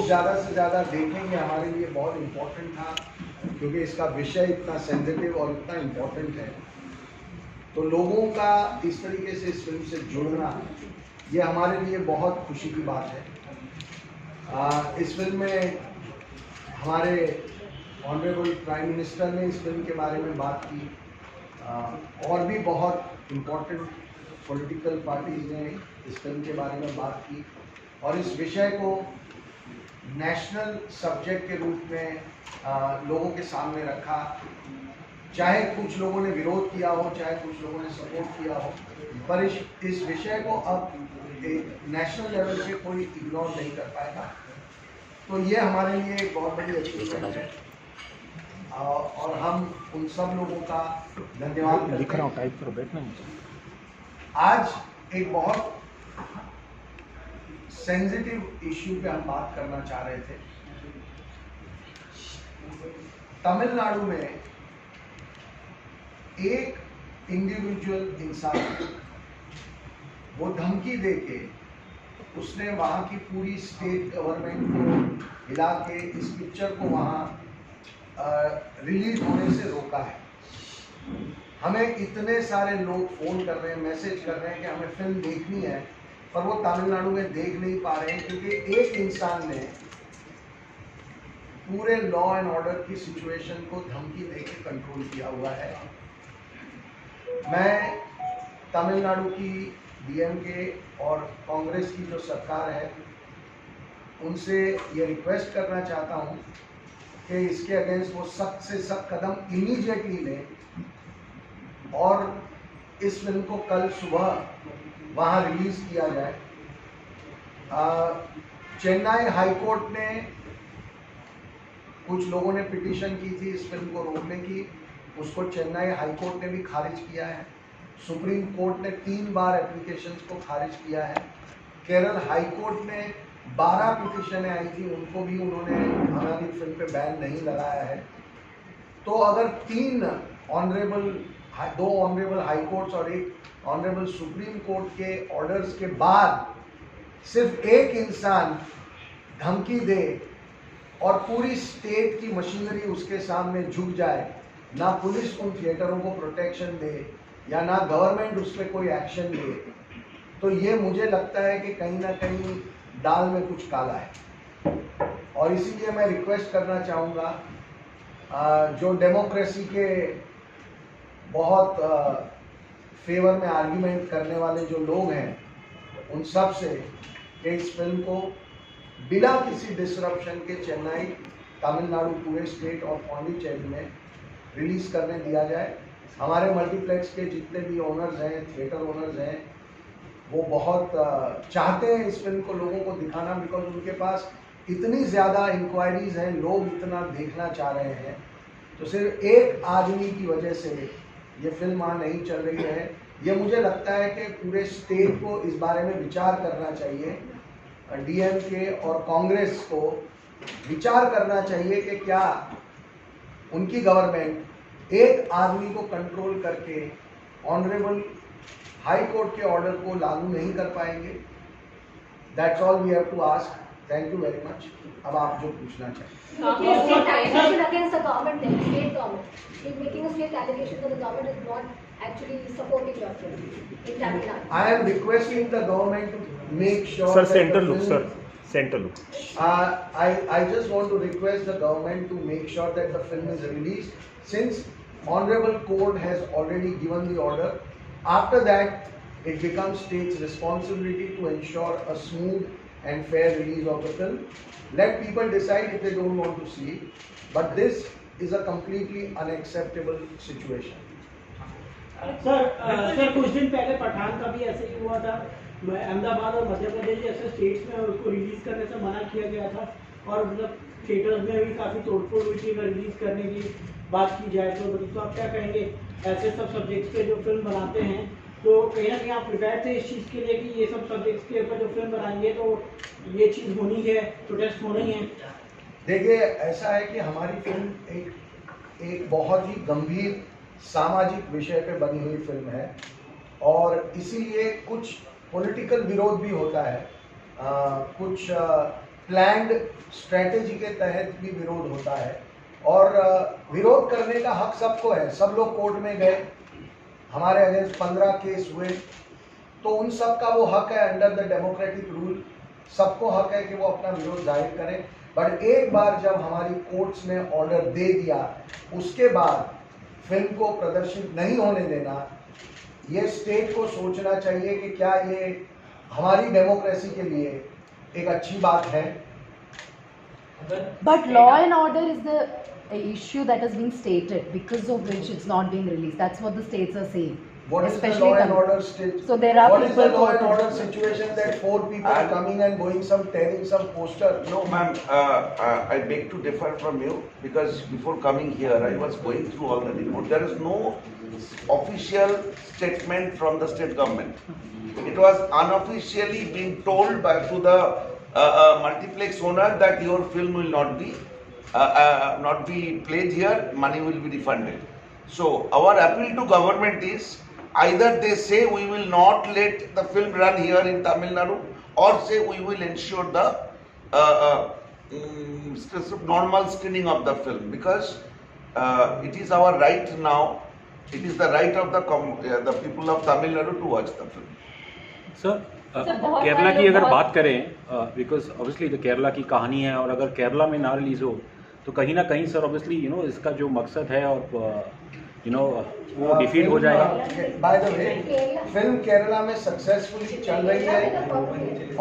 ज़्यादा से ज़्यादा देखेंगे हमारे लिए बहुत इम्पोर्टेंट था, क्योंकि इसका विषय इतना सेंसिटिव और इतना इम्पोर्टेंट है। तो लोगों का इस तरीके से इस फिल्म से जुड़ना, ये हमारे लिए बहुत खुशी की बात है। इस फिल्म में हमारे ऑनरेबल प्राइम मिनिस्टर ने इस फिल्म के बारे में बात की, और भी बहुत इम्पोर्टेंट पॉलिटिकल पार्टीज ने इस फिल्म के बारे में बात की, और इस विषय को नेशनल सब्जेक्ट के रूप में लोगों के सामने रखा। चाहे कुछ लोगों ने विरोध किया हो, चाहे कुछ लोगों ने सपोर्ट किया हो, पर इस विषय को अब एक नेशनल लेवल पे कोई इग्नोर नहीं कर पाएगा। तो ये हमारे लिए एक बहुत बड़ी अचीवमेंट है, और हम उन सब लोगों का धन्यवाद करते हैं। आज एक बहुत सेंसिटिव इश्यू पे हम बात करना चाह रहे थे। तमिलनाडु में एक इंडिविजुअल इंसान, वो धमकी देके उसने वहाँ की पूरी स्टेट गवर्नमेंट को हिला के इस पिक्चर को वहाँ रिलीज होने से रोका है। हमें इतने सारे लोग फ़ोन कर रहे हैं, मैसेज कर रहे हैं कि हमें फिल्म देखनी है, पर वो तमिलनाडु में देख नहीं पा रहे हैं, क्योंकि एक इंसान ने पूरे लॉ एंड ऑर्डर की सिचुएशन को धमकी देके कंट्रोल किया हुआ है। मैं तमिलनाडु की डीएमके और कांग्रेस की जो सरकार है, उनसे ये रिक्वेस्ट करना चाहता हूँ कि इसके अगेंस्ट वो सख्त से सख्त कदम इमीडिएटली लें, और इस फिल्म को कल सुबह वहाँ रिलीज किया जाए। चेन्नई हाई कोर्ट ने, कुछ लोगों ने पिटीशन की थी इस फिल्म को रोकने की, उसको चेन्नई हाई कोर्ट ने भी खारिज किया है। सुप्रीम कोर्ट ने 3 बार एप्लीकेशंस को खारिज किया है। केरल हाई कोर्ट ने 12 पिटीशनें आई थी, उनको भी उन्होंने हमारी फिल्म पे बैन नहीं लगाया है। तो अगर 2 ऑनरेबल हाई कोर्ट्स और 1 ऑनरेबल सुप्रीम कोर्ट के ऑर्डर्स के बाद सिर्फ एक इंसान धमकी दे और पूरी स्टेट की मशीनरी उसके सामने झुक जाए, ना पुलिस उन थिएटरों को प्रोटेक्शन दे या ना गवर्नमेंट उस पर कोई एक्शन ले, तो ये मुझे लगता है कि कहीं ना कहीं दाल में कुछ काला है। और इसीलिए मैं रिक्वेस्ट करना चाहूँगा जो डेमोक्रेसी के बहुत फेवर में आर्ग्यूमेंट करने वाले जो लोग हैं, उन सब से कि इस फिल्म को बिना किसी डिसरप्शन के चेन्नई, तमिलनाडु, पूरे स्टेट और पौंडीचेरी में रिलीज़ करने दिया जाए। हमारे मल्टीप्लेक्स के जितने भी ओनर्स हैं, थिएटर ओनर्स हैं, वो बहुत चाहते हैं इस फिल्म को लोगों को दिखाना, बिकॉज उनके पास इतनी ज़्यादा इंक्वायरीज हैं, लोग इतना देखना चाह रहे हैं। तो सिर्फ एक आदमी की वजह से ये फिल्म वहाँ नहीं चल रही है। ये मुझे लगता है कि पूरे स्टेट को इस बारे में विचार करना चाहिए। डीएमके और कांग्रेस को विचार करना चाहिए कि क्या उनकी गवर्नमेंट एक आदमी को कंट्रोल करके ऑनरेबल हाई कोर्ट के ऑर्डर को लागू नहीं कर पाएंगे। That's all we have to ask. Thank you very much. अब आप जो पूछना चाहिए। I am requesting the government to make sure. Sir, center look, sir. Center look. I just want to request the government to make sure that the film is released, since Honorable Court has already given the order. After that, it becomes state's responsibility to ensure a smooth and fair release of the film. Let people decide if they don't want to see it, but this is a completely unacceptable situation. Sir कुछ दिन पहले पठान का भी ऐसे ही हुआ था। अहमदाबाद और मध्य प्रदेश जैसे स्टेट्स में उसको रिलीज करने से मना किया गया था, और मतलब थिएटर्स में भी काफ़ी तोड़फोड़ हुई थी अगर रिलीज करने की बात की जाए तो आप क्या कहेंगे? ऐसे सब सब्जेक्ट्स पे जो फिल्म बनाते हैं, तो कहीं ना कहीं आप प्रिपेयर थे इस चीज़ के लिए कि ये सब सब्जेक्ट्स के ऊपर जो फिल्म बनाएंगे तो ये चीज़ होनी है, प्रोटेस्ट होनी है? देखिए, ऐसा है कि हमारी फिल्म एक बहुत ही गंभीर सामाजिक विषय पे बनी हुई फिल्म है, और इसीलिए कुछ पॉलिटिकल विरोध भी होता है। कुछ प्लान्ड स्ट्रेटेजी के तहत भी विरोध होता है और विरोध करने का हक सबको है। सब लोग कोर्ट में गए, हमारे अगेंस्ट 15 केस हुए, तो उन सब का वो हक है अंडर द डेमोक्रेटिक रूल, सबको हक है कि वो अपना विरोध जाहिर करें। बट एक बार जब हमारी कोर्ट्स ने ऑर्डर दे दिया, उसके बाद फिल्म को प्रदर्शित नहीं होने देना, ये स्टेट को सोचना चाहिए कि क्या ये हमारी डेमोक्रेसी के लिए एक अच्छी बात है। But law and order is the issue that is being stated, because of which it's not being released. That's what the states are saying. What is the Especially law and Tamil. order state? So there are What is the people law and who- order situation that 4 people are coming and going some tearing some poster? No, ma'am, I beg to differ from you because before coming here, I was going through all the report. There is no official statement from the state government. It was unofficially being told to the multiplex owner that your film will not be played here, money will be refunded. So our appeal to government is either they say we will not let the film run here in Tamil Nadu, or say we will ensure the normal screening of the film, because it is our right now. It is the right of the people of Tamil Nadu to watch the film. Sir बहुत केरला सारे की लोग अगर बहुत- बात करें, because obviously तो केरला की कहानी है, और अगर केरला में ना रिलीज हो तो कहीं ना कहीं सर ऑब्वियसली इसका जो मकसद है और वो डिफीट हो जाएगा। By the way, film Kerala में सक्सेसफुली चल रही है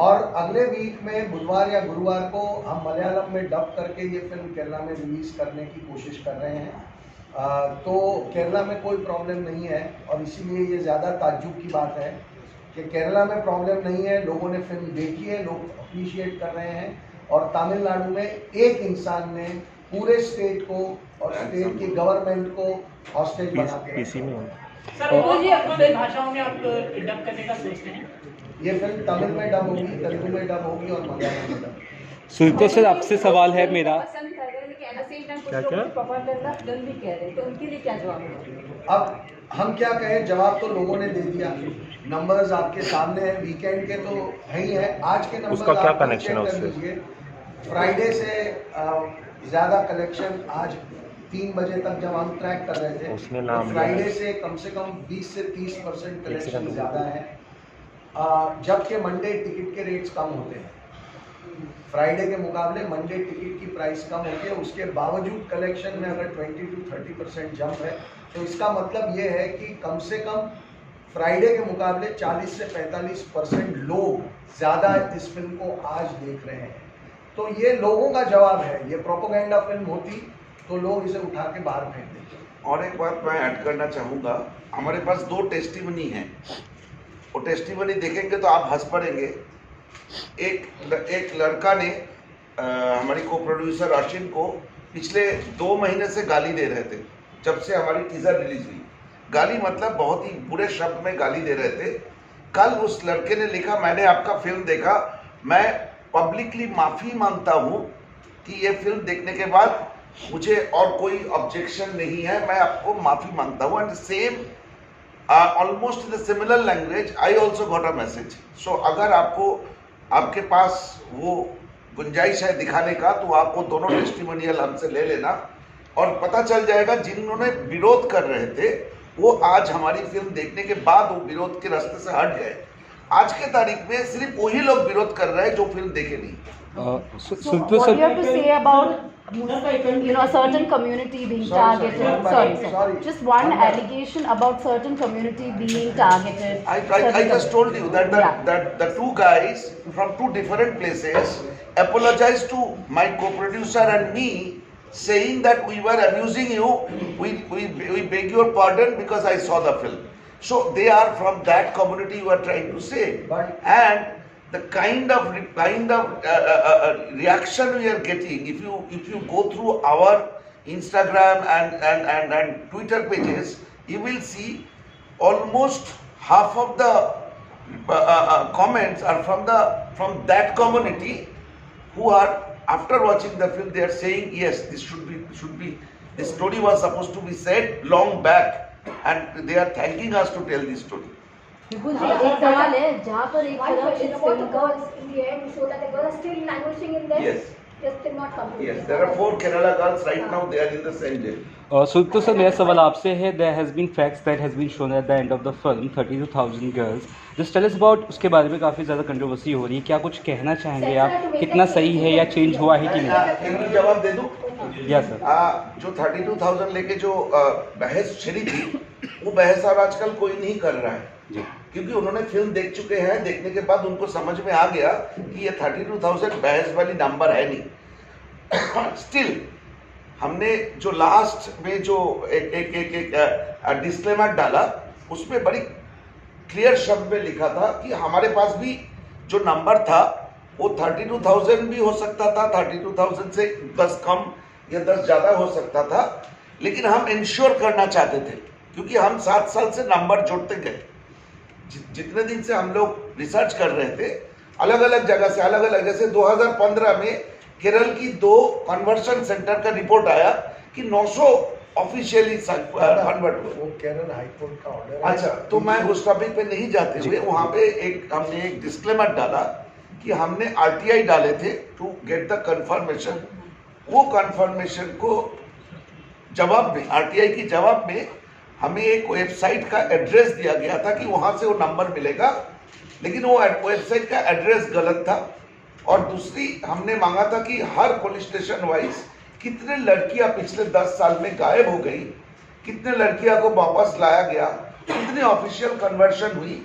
और अगले वीक में बुधवार या गुरुवार को हम मलयालम में डब करके ये फिल्म केरला में रिलीज करने की कोशिश कर रहे हैं। तो केरला में कोई प्रॉब्लम नहीं है और इसीलिए ये ज़्यादा ताज्जुब की बात है कि केरला में प्रॉब्लम नहीं है। लोगों ने फिल्म देखी है, लोग अप्रिशिएट कर रहे हैं, और तमिलनाडु में एक इंसान ने पूरे स्टेट को और स्टेट की गवर्नमेंट को हॉस्टेज बना के पीसी रखा। में सर कौन सी भाषाओं में आप डब करने का सोचते हैं? ये फिल्म तमिल में डब होगी, तेलुगु में डब होगी और मलयालम में डब। सुनीता सर, आपसे सवाल है मेरा। पसंद कर रहे हैं, लेकिन at the same time कुछ क्या लोग क्या? propaganda film भी कह रहे हैं, तो उनके लिए क्या जवाब है? अब हम क्या कहें, जवाब तो लोगों ने दे दिया। नंबर्स आपके सामने हैं, वीकेंड के तो है ही है। आज के नंबर उसका क्या आप connection है चेक कर उससे? लीजिए। फ्राइडे से ज़्यादा कलेक्शन आज 3 बजे तक जब हम ट्रैक कर रहे थे, उसने तो नाम फ्राइडे से कम 20 से 30% कलेक्शन ज़्यादा है, जबकि मंडे टिकट के रेट्स कम होते हैं। फ्राइडे के मुकाबले मंडे टिकट की प्राइस कम होती है, उसके बावजूद कलेक्शन में अगर 20 to 30% जंप है, तो इसका मतलब ये है कि कम से कम फ्राइडे के मुकाबले 40 से 45% लोग ज़्यादा इस फिल्म को आज देख रहे हैं। तो ये लोगों का जवाब है। ये प्रोपेगेंडा फिल्म होती तो लोग इसे उठा के बाहर फेंक देते। और एक बात मैं ऐड करना चाहूँगा, हमारे पास 2 टेस्टिमनी हैं। वो टेस्टिमनी देखेंगे तो आप हंस पड़ेंगे। एक लड़का ने हमारी को प्रोड्यूसर अर्चिन को पिछले 2 महीने से गाली दे रहे थे, जब से हमारी टीजर रिलीज हुई। गाली मतलब बहुत ही बुरे शब्द में गाली दे रहे थे। कल उस लड़के ने लिखा, मैंने आपका फिल्म देखा, मैं पब्लिकली माफ़ी मांगता हूँ कि ये फिल्म देखने के बाद मुझे और कोई ऑब्जेक्शन नहीं है, मैं आपको माफ़ी मांगता हूँ। And same almost in the similar language I also got a message. So अगर आपके पास वो गुंजाइश है दिखाने का, तो आपको दोनों टेस्टिमोनियल हमसे ले लेना और पता चल जाएगा जिन्होंने विरोध कर रहे थे वो आज हमारी फिल्म देखने के बाद वो विरोध के रास्ते से हट गए। आज के तारीख में सिर्फ वही लोग विरोध कर रहे हैं जो फिल्म देखे नहीं। So Sunita what do you sir, have to say about a certain community being Sorry, targeted? sorry. Sorry. Just one allegation about certain community being targeted. I just told you that Yeah. the 2 guys from 2 different places apologized to my co-producer and me, saying that we were abusing you. We beg your pardon because I saw the film. So they are from that community you are trying to say. But- And the kind of reaction we are getting, if you go through our Instagram and Twitter pages, you will see almost half of the comments are from that community, who are, after watching the film, they are saying yes, this this story was supposed to be said long back, and they are thanking us to tell this story. विपुल जी एक सवाल है जहाँ पर एक One तरफ question इस about film the का girls in the end, you show that the girls are still languishing in there. Yes. They're still not completed. Yes, there are 4 Kerala girls right now. They are in the same jail. Sudipto sir मेरा सवाल आपसे है there has been facts that has been shown at the end of the film 32,000 girls just tell us about उसके बारे में काफ़ी ज़्यादा controversy हो रही है क्या कुछ कहना चाहेंगे आप कितना सही है या चेंज हुआ है कि नहीं इनकी जवाब दे दूं? या सर जो 32,000 लेके जो बहस छिड़ी थी वो बहस अब आजकल कोई नहीं कर रहा है क्योंकि उन्होंने फिल्म देख चुके हैं। देखने के बाद उनको समझ में आ गया कि ये 32,000 बहस वाली नंबर है नहीं। स्टिल हमने जो लास्ट में जो एक डिस्क्लेमर डाला उसमें बड़ी क्लियर शब्द में लिखा था कि हमारे पास भी जो नंबर था वो 32,000 भी हो सकता था, 32,000 से 10 कम या 10 ज़्यादा हो सकता था, लेकिन हम इंश्योर करना चाहते थे क्योंकि हम 7 साल से नंबर जोड़ते गए। जितने दिन से हम लोग रिसर्च कर रहे थे अलग अलग जगह से अलग अलग, जैसे 2015 में केरल की 2 कन्वर्शन सेंटर का रिपोर्ट आया कि 900 ऑफिशियली कन्वर्ट हुए। वो केरल हाई कोर्ट का ऑर्डर है। अच्छा, तो मैं उस टॉपिक पे नहीं जाते हुए वहां पे हमने एक डिस्क्लेमर डाला कि हमने आरटीआई डाले थे टू गेट द कंफर्मेशन। वो कंफर्मेशन को जवाब में, आरटीआई की जवाब में हमें एक वेबसाइट का एड्रेस दिया गया था कि वहां से वो नंबर मिलेगा, लेकिन वो वेबसाइट का एड्रेस गलत था। और दूसरी हमने मांगा था कि हर पुलिस स्टेशन वाइज कितने लड़कियां पिछले 10 साल में गायब हो गई, कितने लड़कियां को वापस लाया गया, कितनी ऑफिशियल कन्वर्शन हुई,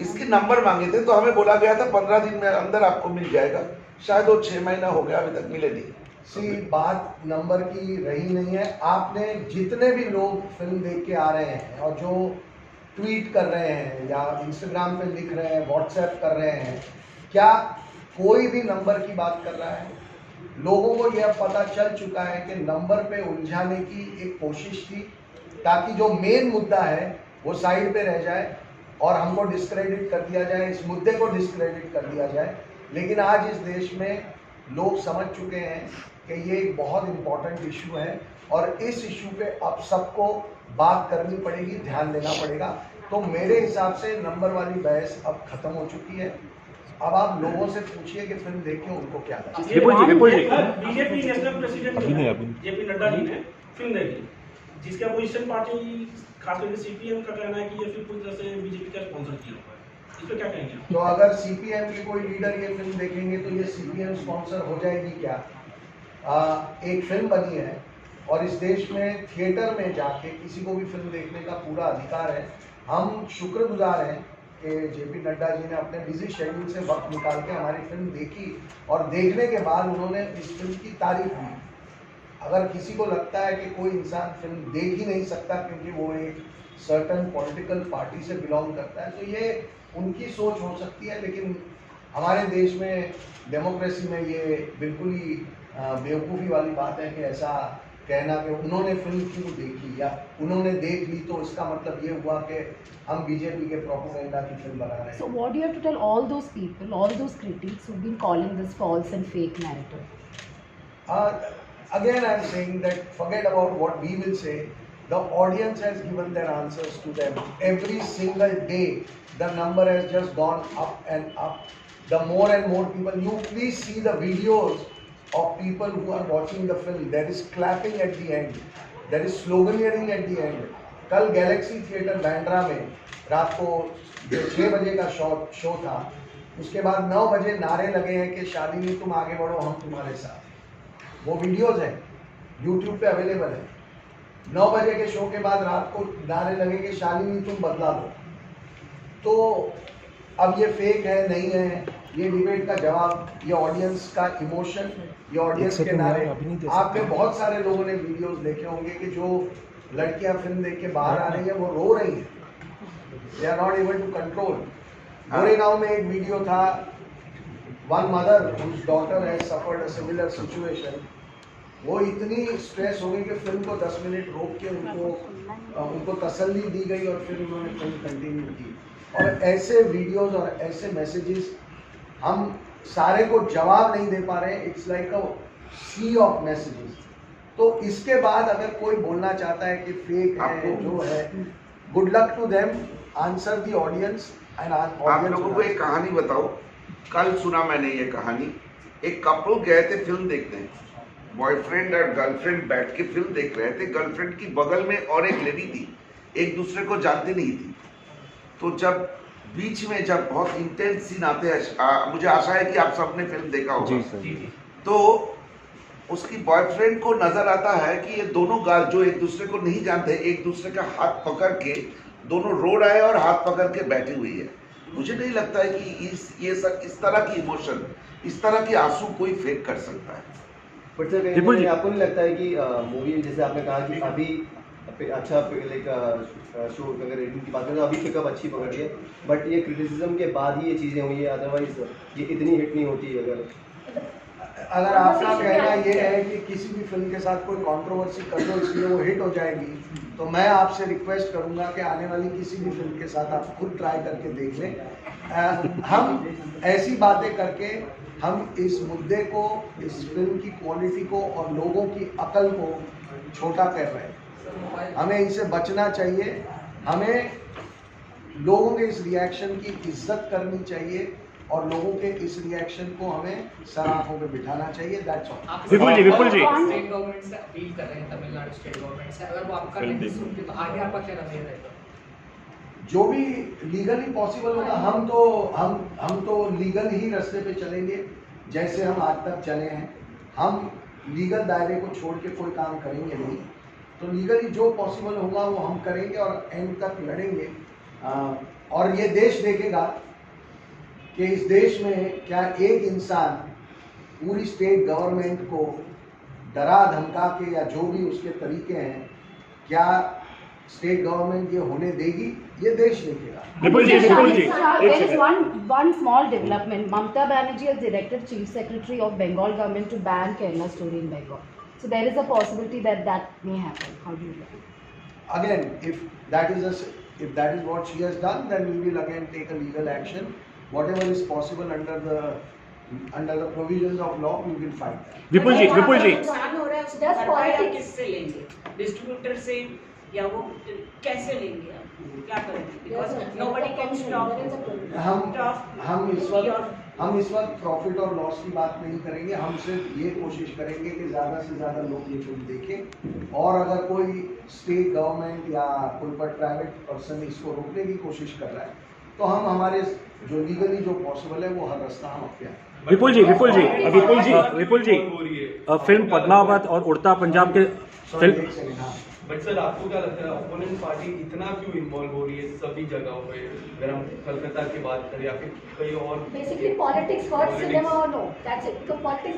इसके नंबर मांगे थे। तो हमें बोला गया था 15 दिन में अंदर आपको मिल जाएगा। शायद वो 6 महीना हो गया, अभी तक मिले नहीं। बात नंबर की रही नहीं है। आपने जितने भी लोग फिल्म देख के आ रहे हैं और जो ट्वीट कर रहे हैं या इंस्टाग्राम पे लिख रहे हैं, व्हाट्सएप कर रहे हैं, क्या कोई भी नंबर की बात कर रहा है? लोगों को यह पता चल चुका है कि नंबर पे उलझाने की एक कोशिश थी ताकि जो मेन मुद्दा है वो साइड पे रह जाए और हमको डिस्क्रेडिट कर दिया जाए, इस मुद्दे को डिस्क्रेडिट कर दिया जाए। लेकिन आज इस देश में लोग समझ चुके हैं कि ये एक बहुत इम्पोर्टेंट इशू है और इस इशू पे अब सबको बात करनी पड़ेगी, ध्यान देना पड़ेगा। तो मेरे हिसाब से नंबर वाली बहस अब खत्म हो चुकी है। अब आप लोगों से पूछिए कि फिल्म देख के उनको क्या लगा। Vipul ji BJP national president JP Nadda ji ने फिल्म देखी, जिसके अपोजिशन पार्टी खास करके सीपीएम का कहना है कि ये फिल्म पूरी तरह से बीजेपी का स्पॉन्सर किया हुआ है। इस पे क्या कहेंगे? तो अगर सीपीएम के कोई लीडर ये फिल्म देखेंगे तो ये सीपीएम स्पॉन्सर हो जाएगी क्या? एक फिल्म बनी है और इस देश में थिएटर में जाके किसी को भी फिल्म देखने का पूरा अधिकार है। हम शुक्रगुजार हैं कि जेपी नड्डा जी ने अपने बिजी शेड्यूल से वक्त निकाल के हमारी फिल्म देखी और देखने के बाद उन्होंने इस फिल्म की तारीफ की। अगर किसी को लगता है कि कोई इंसान फिल्म देख ही नहीं सकता क्योंकि वो एक सर्टन पॉलिटिकल पार्टी से बिलोंग करता है, तो ये उनकी सोच हो सकती है। लेकिन हमारे देश में डेमोक्रेसी में ये बिल्कुल ही बेवकूफ़ी वाली बात है कि ऐसा कहना कि उन्होंने फिल्म क्यों देखी या उन्होंने देख ली तो इसका मतलब ये हुआ कि हम बीजेपी के प्रोपेगेंडा की फिल्म बना रहे हैं। So what do you have to tell all those people, all those critics who've been calling this false and fake narrative? Again, I'm saying that forget about what we will say. The audience has given their answers to them. Every single day, the number has just gone up and up. The more and more people, you please see the videos of people who are watching the film. There is clapping at the end. There is sloganeering at the end. कल Galaxy theatre Bandra में रात को 6 बजे का show था, उसके बाद 9 बजे नारे लगे हैं कि शालिनी तुम आगे बढ़ो, हम तुम्हारे साथ। वो वीडियोज़ हैं, YouTube पे अवेलेबल है। 9 बजे के शो के बाद रात को नारे लगे कि शालिनी तुम बदला लो। तो अब ये फेक है नहीं है, ये डिबेट का जवाब, ये ऑडियंस का इमोशन, ये ऑडियंस के नारे। आपने बहुत सारे लोगों ने वीडियोस देखे होंगे कि जो लड़कियां फिल्म देख के बाहर आ रही हैं वो रो रही हैं, they are not able to control. Goregaon में एक वीडियो था, one mother whose daughter has suffered a similar situation, वो इतनी स्ट्रेस हो गई कि फिल्म को 10 मिनट रोक के उनको तसल्ली दी गई और फिर उन्होंने फिल्म कंटिन्यू की। और ऐसे वीडियोस और ऐसे मैसेजेस हम सारे को जवाब नहीं दे पा रहे हैं। It's like a sea of messages. तो इसके बाद अगर कोई बोलना चाहता है कि फेक है जो है, good luck to them. Answer the audience and आप लोगों को एक कहानी बताओ, कल सुना मैंने ये कहानी। एक कपल गए थे फिल्म देखने, बॉयफ्रेंड और गर्लफ्रेंड बैठ के फिल्म देख रहे थे। गर्लफ्रेंड की बगल में और एक लेडी थी, एक दूसरे को जानती नहीं थी। तो जब बीच में जब बहुत इंटेंस सीन आते हैं, मुझे आशा है कि आप सबने फिल्म देखा होगा, तो उसकी बॉयफ्रेंड को नजर आता है कि ये दोनों गाल जो एक दूसरे को नहीं जानते, एक दूसरे का हाथ पकड़ के दोनों रो रहे हैं और हाथ पकड़ के बैठी हुई है। मुझे नहीं लगता है कि इस तरह की इमोशन, इस तरह की आंसू कोई फेक कर सकता है। बट सर कहीं ना कहीं आपको नहीं लगता है कि मूवी जैसे आपने कहा कि अभी अच्छा लाइक शो अगर रेटिंग की बात करें तो अभी पिकअप अच्छी पकड़ी है, बट ये क्रिटिसिज्म के बाद ही ये चीज़ें हुई है, अदरवाइज ये इतनी हिट नहीं होती अगर आपका कहना ये है कि किसी भी फिल्म के साथ कोई कंट्रोवर्सी कर दो इसलिए वो हिट हो जाएगी, तो मैं आपसे रिक्वेस्ट करूंगा कि आने वाली किसी भी फिल्म के साथ आप खुद ट्राई करके देख लें। हम ऐसी बातें करके हम इस मुद्दे को, इस फिल्म की क्वालिटी को और लोगों की अकल को छोटा कर रहे हैं। हमें इनसे बचना चाहिए। हमें लोगों के इस रिएक्शन की इज्जत करनी चाहिए और लोगों के इस रिएक्शन को हमें सर आंखों पे बिठाना चाहिए। That's all. Vipul ji state government से अपील कर रहे हैं, तमिलनाडु स्टेट गवर्नमेंट से, अगर वो आपका नहीं सुनते तो आगे आपका क्या रवैया रहेगा? जो भी लीगली पॉसिबल होगा, हम तो लीगल ही रास्ते पे चलेंगे जैसे हम आज तक चले हैं। हम लीगल दायरे को छोड़ के कोई काम करेंगे नहीं, तो लीगली जो पॉसिबल होगा वो हम करेंगे और एंड तक लड़ेंगे। और ये देश देखेगा कि इस देश में क्या एक इंसान पूरी स्टेट गवर्नमेंट को डरा धमका के या जो भी उसके तरीके हैं, क्या स्टेट गवर्नमेंट ये होने देगी? ये देश देखेगा। विपुल जी, there is one small development. Mamata Banerjee has directed Chief Secretary of Bengal government to ban Kerala story in Bengal. So there is a possibility that may happen. How do you look? Again, if that is what she has done, then we will again take a legal action. Whatever is possible under the provisions of law, we will fight that. विपुल जी नुकसान हो रहा है उसको Just भरपाई आप politics. किससे लेंगे? Distributor से या वो कैसे लेंगे? क्या करेंगे? Because nobody can stop. हम इस वक्त प्रॉफिट और लॉस की बात नहीं करेंगे। हम सिर्फ ये कोशिश करेंगे कि ज़्यादा से ज़्यादा लोग ये फिल्म देखें, और अगर कोई स्टेट गवर्नमेंट या कोई प्राइवेट पर्सन इसको रोकने की कोशिश कर रहा है, तो हम हमारे जो लीगली जो पॉसिबल है वो हर रास्ता हम अपने विपुल जी फिल्म पद्मावत और उड़ता पंजाब के फिल्म। बट सर आपको क्या लगता है अपोनेंट पार्टी इतना क्यों इन्वॉल्व हो रही है सभी जगहों पे? अगर हम कलकत्ता की बात करें या फिर कहीं और, Basically, politics hurts cinema or no? That's it. Because politics